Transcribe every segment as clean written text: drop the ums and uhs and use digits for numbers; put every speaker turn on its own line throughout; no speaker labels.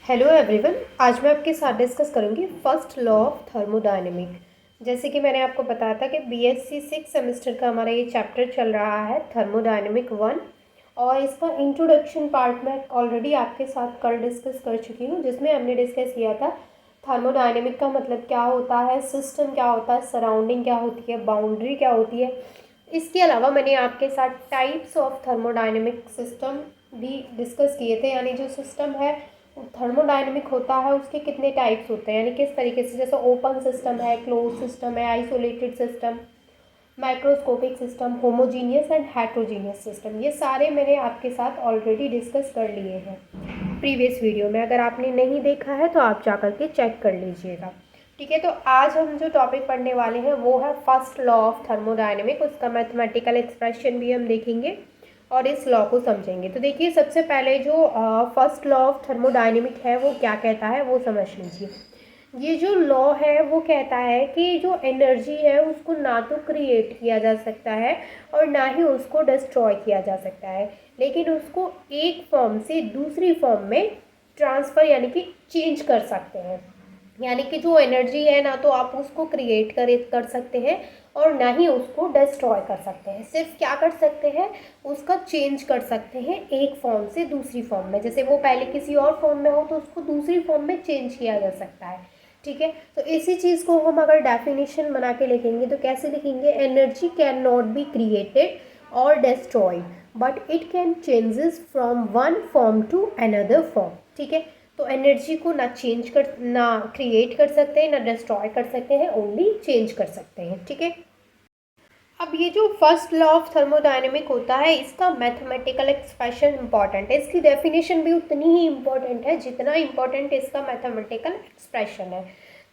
Hello everyone. आज मैं आपके साथ डिस्कस करूंगी फर्स्ट लॉ ऑफ थर्मोडायनेमिक। जैसे कि मैंने आपको बताया था कि बीएससी 6 सेमेस्टर का हमारा ये चैप्टर चल रहा है थर्मोडायनेमिक 1, और इसका इंट्रोडक्शन पार्ट मैं ऑलरेडी आपके साथ कल डिस्कस कर चुकी हूँ, जिसमें हमने डिस्कस किया था थर्मोडायनेमिक का मतलब क्या होता है, सिस्टम क्या होता है, सराउंडिंग क्या होती है, बाउंड्री क्या होती है। इसके अलावा मैंने आपके साथ टाइप्स ऑफ थर्मोडायनेमिक सिस्टम भी डिस्कस किए थे, यानी जो सिस्टम है थर्मोडायनेमिक होता है उसके कितने टाइप्स होते हैं, यानी किस तरीके से, जैसे ओपन सिस्टम है, क्लोज सिस्टम है, isolated system, microscopic system, homogeneous and heterogeneous system. ये सारे मैंने आपके साथ ऑलरेडी डिस्कस कर लिए हैं प्रीवियस वीडियो में। अगर आपने नहीं देखा है तो आप जाकर के चेक कर लीजिएगा। ठीक है, तो आज हम जो टॉपिक पढ़ने वाले हैं वो है फर्स्ट लॉ ऑफ थर्मोडायनेमिक। उसका मैथमेटिकल एक्सप्रेशन भी हम देखेंगे और इस लॉ को समझेंगे। तो देखिए, सबसे पहले जो फर्स्ट लॉ ऑफ थर्मोडायनेमिक है वो क्या कहता है वो समझ लीजिए। ये जो लॉ है वो कहता है कि जो एनर्जी है उसको ना तो क्रिएट किया जा सकता है और ना ही उसको डिस्ट्रॉय किया जा सकता है, लेकिन उसको एक फॉर्म से दूसरी फॉर्म में ट्रांसफ़र यानी कि चेंज कर सकते हैं। यानी कि जो एनर्जी है ना तो आप उसको क्रिएट कर सकते हैं और ना ही उसको डिस्ट्रॉय कर सकते हैं। सिर्फ क्या कर सकते हैं, उसका चेंज कर सकते हैं एक फॉर्म से दूसरी फॉर्म में। जैसे वो पहले किसी और फॉर्म में हो तो उसको दूसरी फॉर्म में चेंज किया जा सकता है। ठीक है, तो इसी चीज़ को हम अगर डेफिनेशन बना के लिखेंगे तो कैसे लिखेंगे, energy can not be created और destroyed but it can changes from one form to another form. ठीक है, तो एनर्जी को ना क्रिएट कर सकते हैं ना डिस्ट्रॉय कर सकते हैं, ओनली चेंज कर सकते हैं। ठीक है, अब ये जो फर्स्ट लॉ ऑफ थर्मोडायनेमिक होता है इसका मैथमेटिकल एक्सप्रेशन इंपॉर्टेंट है, इसकी डेफिनेशन भी उतनी ही इम्पॉर्टेंट है जितना इम्पॉर्टेंट इसका मैथमेटिकल एक्सप्रेशन है।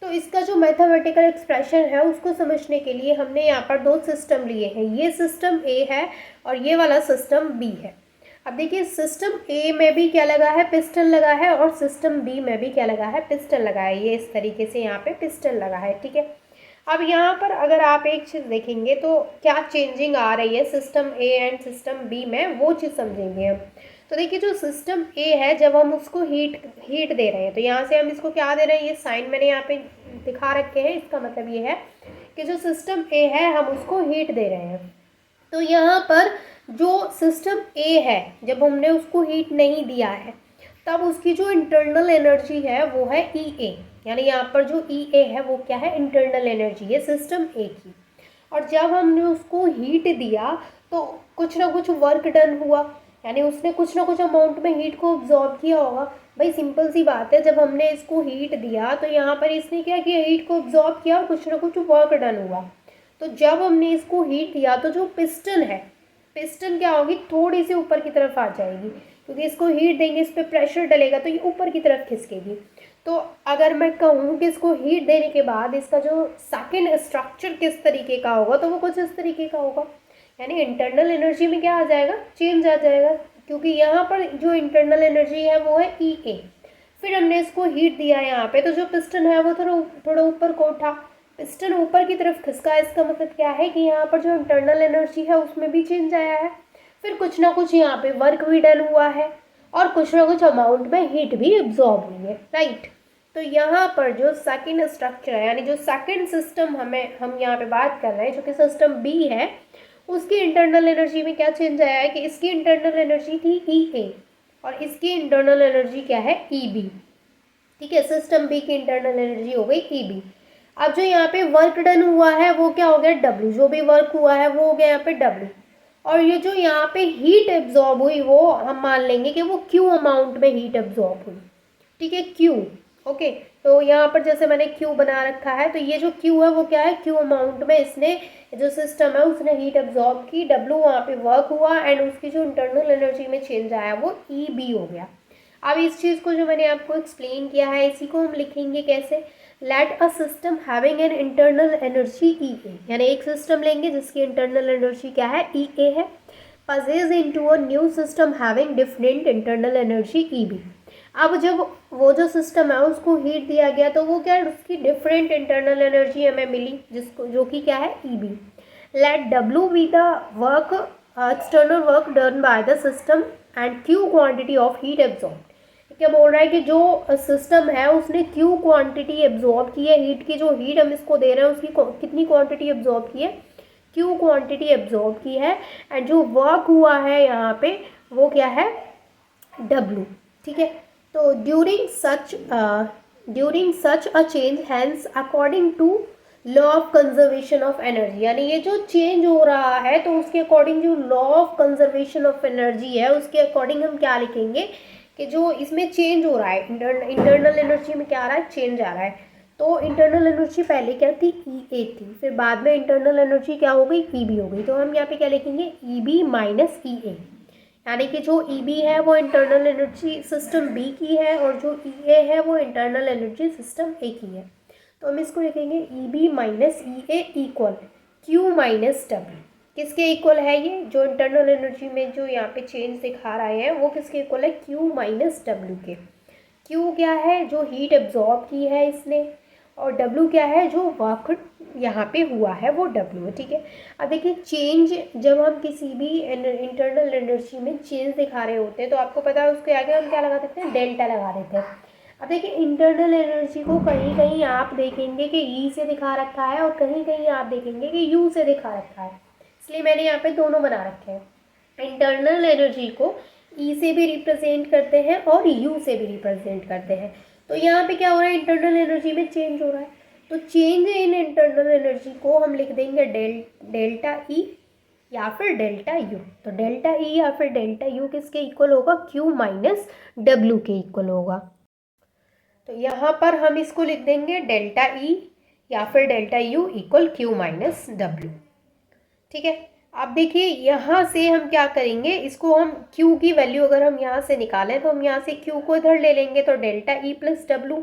तो इसका जो मैथमेटिकल एक्सप्रेशन है उसको समझने के लिए हमने यहाँ पर दो सिस्टम लिए हैं, ये सिस्टम ए है और ये वाला सिस्टम बी है। अब देखिए, सिस्टम ए में भी क्या लगा है, पिस्टन लगा है, और सिस्टम बी में भी क्या लगा है, पिस्टन लगा है। ये इस तरीके से यहाँ पे पिस्टन लगा है। ठीक है, अब यहाँ पर अगर आप एक चीज़ देखेंगे तो क्या चेंजिंग आ रही है system A and system B में, वो चीज़ समझेंगे हम। तो देखिए, जो सिस्टम ए है जब हम उसको हीट दे रहे हैं तो यहाँ से हम इसको क्या दे रहे हैं, ये साइन मैंने यहाँ पे दिखा रखे हैं। इसका मतलब ये है कि जो सिस्टम ए है हम उसको हीट दे रहे हैं। तो यहाँ पर जो सिस्टम ए है जब हमने उसको हीट नहीं दिया है तब उसकी जो इंटरनल एनर्जी है वो है ई ए, यानी यहाँ पर जो ई ए है वो क्या है, इंटरनल एनर्जी है सिस्टम ए की। और जब हमने उसको हीट दिया तो कुछ ना कुछ वर्क डन हुआ, यानी उसने कुछ ना कुछ अमाउंट में हीट को ऑब्जॉर्ब किया होगा। भाई सिंपल सी बात है, जब हमने इसको हीट दिया तो यहाँ पर इसने क्या किया, हीट को ऑब्जॉर्ब किया और कुछ ना कुछ वर्क डन हुआ। तो जब हमने इसको हीट दिया तो जो पिस्टन है, पिस्टन क्या होगी, थोड़ी सी ऊपर की तरफ आ जाएगी, क्योंकि इसको हीट देंगे, इस पर प्रेशर डलेगा तो ये ऊपर की तरफ खिसकेगी। तो अगर मैं कहूँ कि इसको हीट देने के बाद इसका जो सेकंड स्ट्रक्चर किस तरीके का होगा तो वो कुछ इस तरीके का होगा, यानी इंटरनल एनर्जी में क्या आ जाएगा, चेंज आ जाएगा, क्योंकि यहाँ पर जो इंटरनल एनर्जी है वो है ई ए। फिर हमने इसको हीट दिया यहाँ पे तो जो पिस्टन है वो थोड़ा ऊपर को उठा, पिस्टन ऊपर की तरफ खिसका। इसका मतलब क्या है कि यहाँ पर जो इंटरनल एनर्जी है उसमें भी चेंज आया है। फिर कुछ ना कुछ यहाँ पे वर्क भी डन हुआ है और कुछ ना कुछ अमाउंट में हीट भी एब्जॉर्ब हुई है, राइट। तो यहाँ पर जो सेकंड स्ट्रक्चर है, यानी जो सेकंड सिस्टम हम यहाँ पे बात कर रहे हैं, जो कि सिस्टम बी है, उसकी इंटरनल एनर्जी में क्या चेंज आया है कि इसकी इंटरनल एनर्जी थी ई ए और इसकी इंटरनल एनर्जी क्या है, ई बी। ठीक है, सिस्टम बी की इंटरनल एनर्जी हो गई ई बी। अब जो यहाँ पे वर्क डन हुआ है वो क्या हो गया, डब्ल्यू, जो भी वर्क हुआ है वो हो गया यहाँ पे डब्ल्यू। और ये जो यहाँ पे हीट एब्जॉर्ब हुई वो हम मान लेंगे कि वो क्यू अमाउंट में हीट एब्जॉर्ब हुई। ठीक है, क्यू। ओके, तो यहाँ पर जैसे मैंने क्यू बना रखा है तो ये जो क्यू है वो क्या है, क्यू अमाउंट में इसने जो सिस्टम है उसने हीट एब्जॉर्ब की, डब्ल्यू वहाँ पे वर्क हुआ एंड उसकी जो इंटरनल एनर्जी में चेंज आया वो ई बी हो गया। अब इस चीज़ को जो मैंने आपको एक्सप्लेन किया है इसी को हम लिखेंगे कैसे, let a system having an internal energy E A, यानी एक सिस्टम लेंगे जिसकी इंटरनल एनर्जी क्या है, ई ए है, passes into a new system having different internal energy E B. अब जब वो जो सिस्टम है उसको हीट दिया गया तो वो क्या है, उसकी डिफरेंट इंटरनल एनर्जी हमें मिली, जिसको जो कि क्या है E B. Let W be the work, external work done by the system and Q quantity of heat absorb, क्या बोल रहा है कि जो सिस्टम है उसने क्यू क्वांटिटी एब्जॉर्ब की है हीट की, जो हीट हम इसको दे रहे हैं उसकी कितनी क्वांटिटी एब्जॉर्ब की है, क्यू क्वांटिटी एब्जॉर्ब की है, एंड जो वर्क हुआ है यहाँ पे वो क्या है, डब्ल्यू। ठीक है, तो during such a change hence according to law of conservation of energy, यानी ये जो चेंज हो रहा है तो उसके अकॉर्डिंग जो law of conservation of energy है उसके अकॉर्डिंग हम क्या लिखेंगे कि जो इसमें चेंज हो रहा है इंटरनल एनर्जी में क्या आ रहा है, चेंज आ रहा है। तो इंटरनल एनर्जी पहले क्या थी, ई ए थी, फिर बाद में इंटरनल एनर्जी क्या हो गई, ई बी हो गई। तो हम यहाँ पे क्या लिखेंगे, E B minus E A, यानी कि जो ई बी है वो इंटरनल एनर्जी सिस्टम बी की है और जो ई ए है वो इंटरनल एनर्जी सिस्टम ए की है। तो हम इसको लिखेंगे ई बी माइनस ई ए इक्वल क्यू माइनस डब्ल्यू। किसके इक्वल है ये, जो इंटरनल एनर्जी में जो यहाँ पे चेंज दिखा रहे हैं वो किसके इक्वल है, क्यू माइनस डब्ल्यू के। क्यू क्या है, जो हीट एब्जॉर्ब की है इसने, और डब्ल्यू क्या है, जो वर्क यहाँ पे हुआ है वो डब्ल्यू है। ठीक है, अब देखिए चेंज, जब हम किसी भी इंटरनल एनर्जी में चेंज दिखा रहे होते हैं तो आपको पता है उसके आगे हम क्या लगा देते हैं, डेल्टा लगा देते हैं। अब देखिए इंटरनल एनर्जी को कहीं कहीं आप देखेंगे कि ई से दिखा रखा है और कहीं कहीं आप देखेंगे कि यू से दिखा रखा है, इसलिए मैंने यहाँ पे दोनों बना रखे हैं। इंटरनल एनर्जी को ई से भी रिप्रेजेंट करते हैं और यू से भी रिप्रेजेंट करते हैं। तो यहाँ पे क्या हो रहा है, इंटरनल एनर्जी में चेंज हो रहा है, तो चेंज इन इंटरनल एनर्जी को हम लिख देंगे डेल्टा ई या फिर डेल्टा यू। तो डेल्टा ई या फिर डेल्टा यू किसके इक्वल होगा, क्यू माइनस डब्ल्यू के इक्वल होगा। तो यहाँ पर हम इसको लिख देंगे डेल्टा ई या फिर delta U equal Q minus W. ठीक है, अब देखिए यहाँ से हम क्या करेंगे, इसको हम q की वैल्यू अगर हम यहाँ से निकालें तो हम यहाँ से q को इधर ले लेंगे, तो डेल्टा ई प्लस डब्ल्यू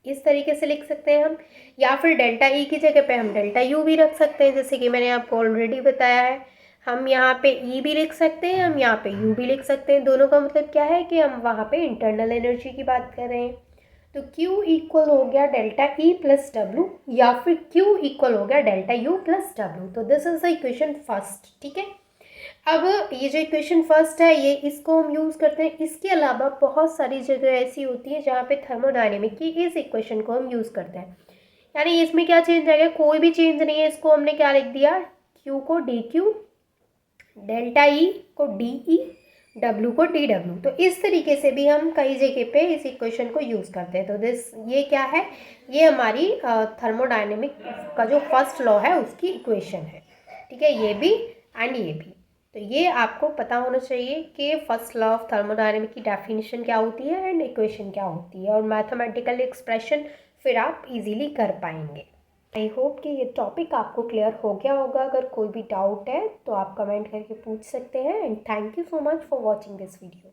इस तरीके से लिख सकते हैं हम, या फिर डेल्टा ई की जगह पे हम डेल्टा यू भी रख सकते हैं, जैसे कि मैंने आपको ऑलरेडी बताया है। हम यहाँ पे ई भी लिख सकते हैं, हम यहाँ पे यू भी लिख सकते हैं, दोनों का मतलब क्या है कि हम वहाँ पे इंटरनल एनर्जी की बात कर रहे हैं। तो Q इक्वल हो गया डेल्टा E प्लस डब्ल्यू, या फिर Q इक्वल हो गया डेल्टा U प्लस डब्ल्यू। तो this is the equation first. ठीक है, अब ये जो इक्वेशन फर्स्ट है ये इसको हम यूज़ करते हैं। इसके अलावा बहुत सारी जगह ऐसी होती है जहाँ पे थर्मोडायनेमिक की इस इक्वेशन को हम यूज़ करते हैं। यानी इसमें क्या चेंज आएगा, कोई भी चेंज नहीं है, इसको हमने क्या लिख दिया, Q को डी क्यू, डेल्टा ई को डी ई, डब्ल्यू को डी डब्ल्यू। तो इस तरीके से भी हम कई जगह पे इस इक्वेशन को यूज़ करते हैं। तो ये क्या है, ये हमारी थर्मोडायनेमिक का जो फर्स्ट लॉ है उसकी इक्वेशन है। ठीक है, ये भी एंड ये भी। तो ये आपको पता होना चाहिए कि फर्स्ट लॉ ऑफ थर्मोडायनेमिक की डेफिनेशन क्या होती है एंड इक्वेशन क्या होती है, और मैथमेटिकल एक्सप्रेशन फिर आप इजीली कर पाएंगे। आई होप कि ये टॉपिक आपको क्लियर हो गया होगा। अगर कोई भी डाउट है तो आप कमेंट करके पूछ सकते हैं, and thank you so much for watching this video.